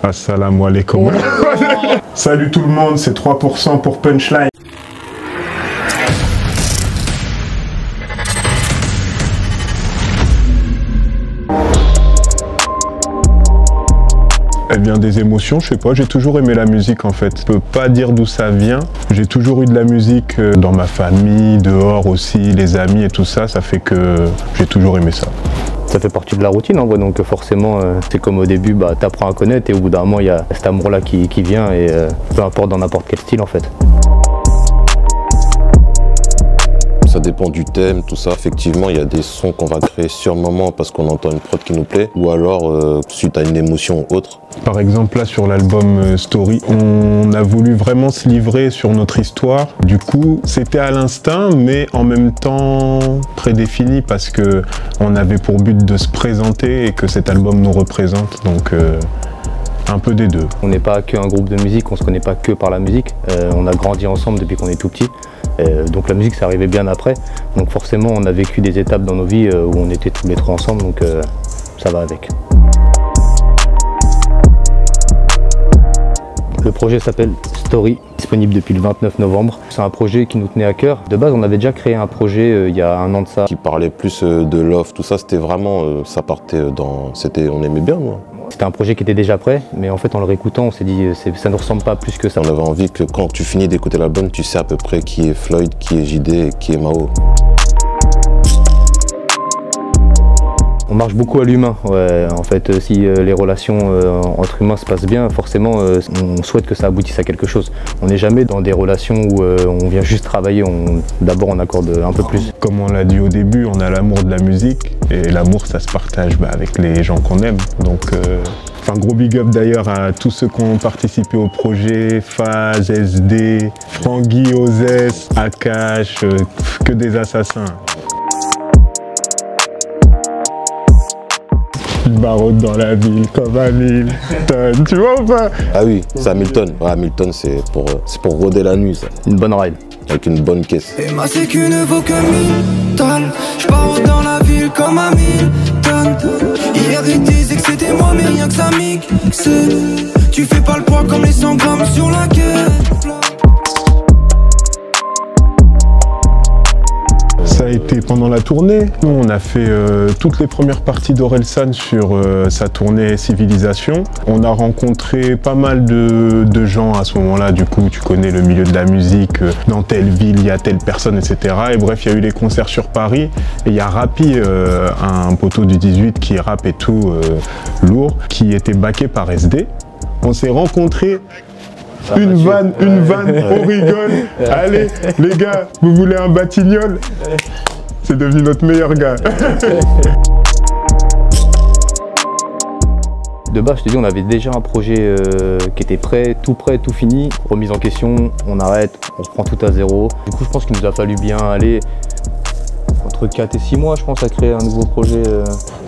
Assalamu alaikum. Salut tout le monde, c'est 3% pour Punchline. Elle vient des émotions, je sais pas, j'ai toujours aimé la musique en fait. Je peux pas dire d'où ça vient. J'ai toujours eu de la musique dans ma famille, dehors aussi, les amis et tout ça, ça fait que j'ai toujours aimé ça. Ça fait partie de la routine en vrai, donc forcément c'est comme au début, tu apprends à connaître et au bout d'un moment il y a cet amour là qui vient et peu importe dans n'importe quel style en fait. Ça dépend du thème, tout ça. Effectivement, il y a des sons qu'on va créer sur le moment parce qu'on entend une prod qui nous plaît ou alors suite à une émotion ou autre. Par exemple, là sur l'album Story, on a voulu vraiment se livrer sur notre histoire. Du coup, c'était à l'instinct, mais en même temps prédéfini parce que on avait pour but de se présenter et que cet album nous représente. Donc, un peu des deux. On n'est pas qu'un groupe de musique, on se connaît pas que par la musique. On a grandi ensemble depuis qu'on est tout petit. Donc la musique, ça arrivait bien après. Donc forcément, on a vécu des étapes dans nos vies où on était tous les trois ensemble, donc ça va avec. Le projet s'appelle Story, disponible depuis le 29 novembre. C'est un projet qui nous tenait à cœur. De base, on avait déjà créé un projet il y a 1 an de ça. Qui parlait plus de love, tout ça, c'était vraiment, ça partait dans... on aimait bien, moi. C'était un projet qui était déjà prêt, mais en fait en le réécoutant, on s'est dit ça ne ressemble pas plus que ça. On avait envie que quand tu finis d'écouter l'album, tu sais à peu près qui est Floyd, qui est JD et qui est Mao. On marche beaucoup à l'humain. Ouais. En fait, si les relations entre humains se passent bien, forcément, on souhaite que ça aboutisse à quelque chose. On n'est jamais dans des relations où on vient juste travailler. D'abord, on accorde un peu plus. Comme on l'a dit au début, on a l'amour de la musique et l'amour, ça se partage avec les gens qu'on aime. Donc, un gros big up d'ailleurs à tous ceux qui ont participé au projet, Faz, SD, Frangui, Ozès, Akash, que des assassins. Barotte dans la ville comme Hamilton, tu vois ou pas? Ah oui, c'est Hamilton. Ouais, Hamilton, c'est pour rôder la nuit, ça. Une bonne ride. Avec une bonne caisse. Et ma sécu ne vaut que 1000 balles. J'pars dans la ville comme Hamilton. Hier ils disaient que c'était moi, mais rien que ça mixe. Tu fais pas le poids comme les 100 grammes sur la queue. Ça a été pendant la tournée. Nous, on a fait toutes les premières parties d'Orelsan sur sa tournée Civilisation. On a rencontré pas mal de gens à ce moment-là. Du coup, tu connais le milieu de la musique. Dans telle ville, il y a telle personne, etc. Et bref, il y a eu les concerts sur Paris. Et il y a Rapi, un poteau du 18 qui rappe et tout, lourd, qui était backé par SD. On s'est rencontrés. Une vanne, on rigole. Allez, les gars, vous voulez un batignol? C'est devenu notre meilleur gars. De base, je te dis, on avait déjà un projet qui était prêt, tout fini. Remise en question, on arrête, on reprend tout à zéro. Du coup, je pense qu'il nous a fallu bien aller entre 4 et 6 mois, je pense, à créer un nouveau projet.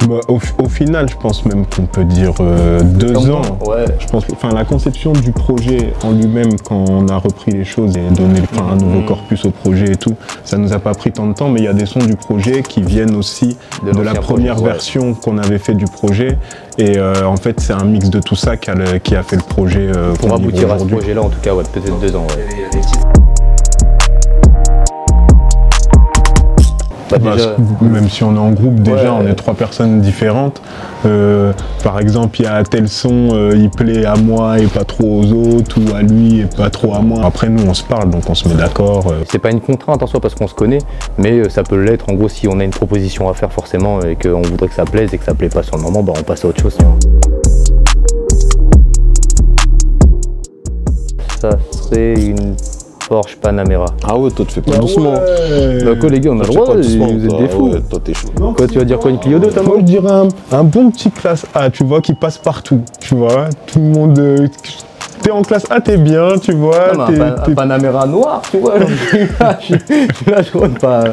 Bah, au final, je pense même qu'on peut dire 2 ans. Ouais. Je pense, la conception du projet en lui-même, quand on a repris les choses et donné un nouveau corpus au projet et tout, ça nous a pas pris tant de temps, mais il y a des sons du projet qui viennent aussi de la première version qu'on avait fait du projet. Et en fait, c'est un mix de tout ça qui a fait le projet. Pour aboutir à ce projet-là, en tout cas, ouais, peut-être 2 ans. Ouais. Même si on est en groupe, déjà on est 3 personnes différentes. Par exemple, il y a tel son, il plaît à moi et pas trop aux autres, ou à lui et pas trop à moi. Après, nous on se parle, donc on se met d'accord. C'est pas une contrainte en soi parce qu'on se connaît, mais ça peut l'être. En gros, si on a une proposition à faire forcément et qu'on voudrait que ça plaise et que ça plaît pas sur le moment, bah, on passe à autre chose. Ça serait une Porsche Panamera. Ah ouais, toi tu fais pas doucement. Bah quoi les gars, on a le droit, vous êtes des fous. Ouais, toi t'es chaud. Quoi, tu vas dire quoi, une Clio 2 t'as? Moi je dirais un bon petit classe A, tu vois, qui passe partout, tu vois. Tout le monde... T'es en classe A, t'es bien, tu vois. Non, un Panamera noir, tu vois. Là, je crois pas...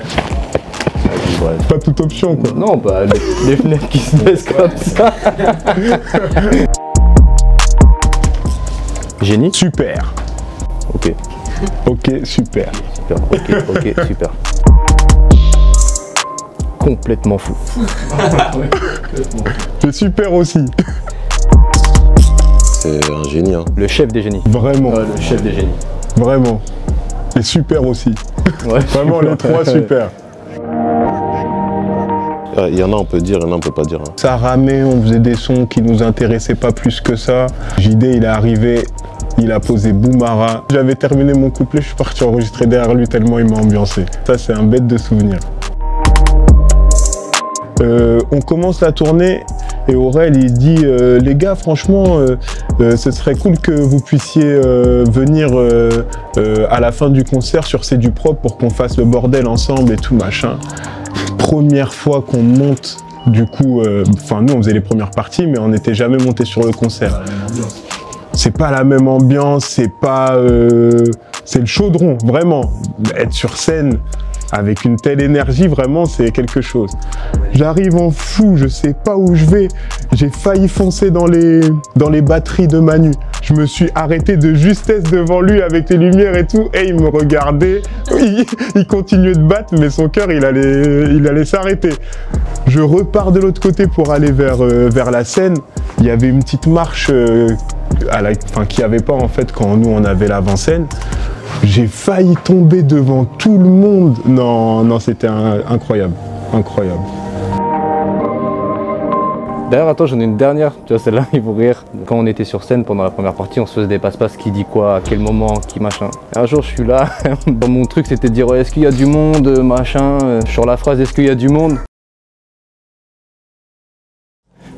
Pas toute option, quoi. Non, bah les fenêtres qui se baissent comme ça. Génie. Super. Ok. Ok, super. Super, ok, super. Complètement fou. C'est super aussi. c'est un génie. Hein. Le chef des génies. Vraiment. Ouais, le chef des génies. Vraiment. Et super aussi. Ouais. Vraiment les trois super. Il y en a on peut dire, il y en a on peut pas dire. Hein. Ça ramait, on faisait des sons qui nous intéressaient pas plus que ça. JD il est arrivé, il a posé Boumara. J'avais terminé mon couplet, je suis parti enregistrer derrière lui tellement il m'a ambiancé. Ça c'est un bête de souvenir. On commence la tournée et Aurel il dit les gars franchement ce serait cool que vous puissiez venir à la fin du concert sur C'est du propre pour qu'on fasse le bordel ensemble et tout machin. Première fois qu'on monte du coup, enfin nous on faisait les premières parties mais on n'était jamais monté sur le concert. C'est pas la même ambiance, c'est pas c'est le chaudron vraiment. Être sur scène avec une telle énergie, vraiment, c'est quelque chose. J'arrive en fou, je sais pas où je vais. J'ai failli foncer dans les batteries de Manu. Je me suis arrêté de justesse devant lui avec les lumières et tout. Et il me regardait, il continuait de battre, mais son cœur, il allait s'arrêter. Je repars de l'autre côté pour aller vers la scène. Il y avait une petite marche qu'il n'y avait pas en fait quand nous on avait l'avant-scène. J'ai failli tomber devant tout le monde. Non, c'était incroyable, incroyable. D'ailleurs, attends, j'en ai une dernière. Tu vois, celle-là, il faut rire. Quand on était sur scène pendant la première partie, on se faisait des passe-passe, qui dit quoi, à quel moment, qui machin. Et un jour, je suis là. Dans mon truc, c'était de dire est-ce qu'il y a du monde, machin. Sur la phrase, est-ce qu'il y a du monde.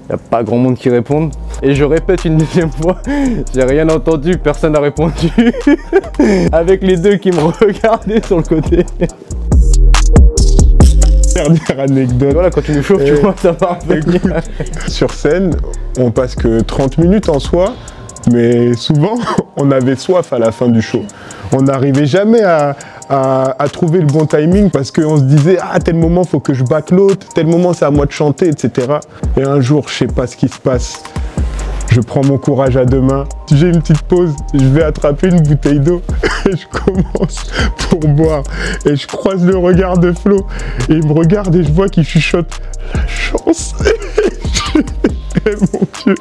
Il n'y a pas grand monde qui répond. Et je répète une deuxième fois, j'ai rien entendu, personne n'a répondu. Avec les deux qui me regardaient sur le côté. Dernière anecdote. Voilà, quand tu nous chauffes, tu vois, ça va revenir. Sur scène, on passe que 30 minutes en soi, mais souvent, on avait soif à la fin du show. On n'arrivait jamais à trouver le bon timing parce qu'on se disait ah tel moment faut que je batte l'autre, tel moment c'est à moi de chanter, etc. Et un jour, je sais pas ce qui se passe. Je prends mon courage à deux mains, j'ai une petite pause, je vais attraper une bouteille d'eau et je commence pour boire. Et je croise le regard de Flo et il me regarde et je vois qu'il chuchote la chance. Et mon Dieu,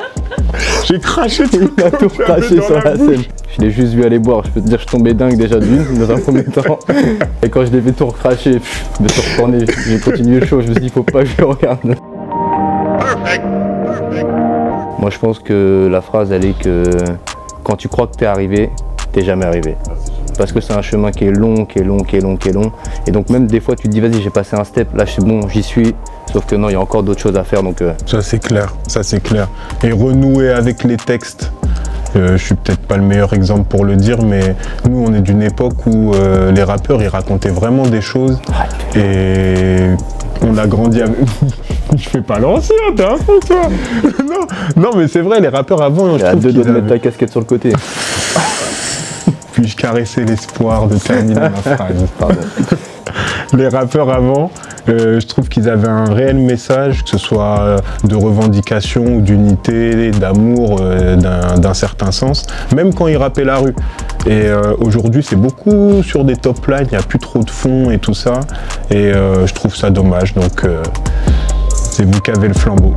j'ai craché tout craché sur la scène. Je l'ai juste vu aller boire, je peux te dire je tombais dingue déjà d'une dans un premier temps. Et quand je l'ai vu tout recracher, je me suis retourné, j'ai continué le show, je me suis dit faut pas que je le regarde. Moi je pense que la phrase elle est que quand tu crois que t'es arrivé, t'es jamais arrivé. Parce que c'est un chemin qui est long, qui est long, qui est long, qui est long. Et donc même des fois tu te dis vas-y j'ai passé un step, là c'est bon, j'y suis. Sauf que non, il y a encore d'autres choses à faire donc... Ça c'est clair, ça c'est clair. Et renouer avec les textes. Je suis peut-être pas le meilleur exemple pour le dire, mais nous on est d'une époque où les rappeurs ils racontaient vraiment des choses. Et on a grandi avec... Je fais pas l'ancien, t'es un fou toi. Non mais c'est vrai, les rappeurs avant... Il y a deux doigts de mettre ta casquette sur le côté. Puis-je caresser l'espoir de terminer ma phrase. Pardon. Les rappeurs avant, je trouve qu'ils avaient un réel message, que ce soit de revendication ou d'unité, d'amour, d'un certain sens, même quand ils rappaient la rue. Et aujourd'hui, c'est beaucoup sur des top lines, il n'y a plus trop de fond et tout ça. Et je trouve ça dommage, donc c'est vous qui avez le flambeau.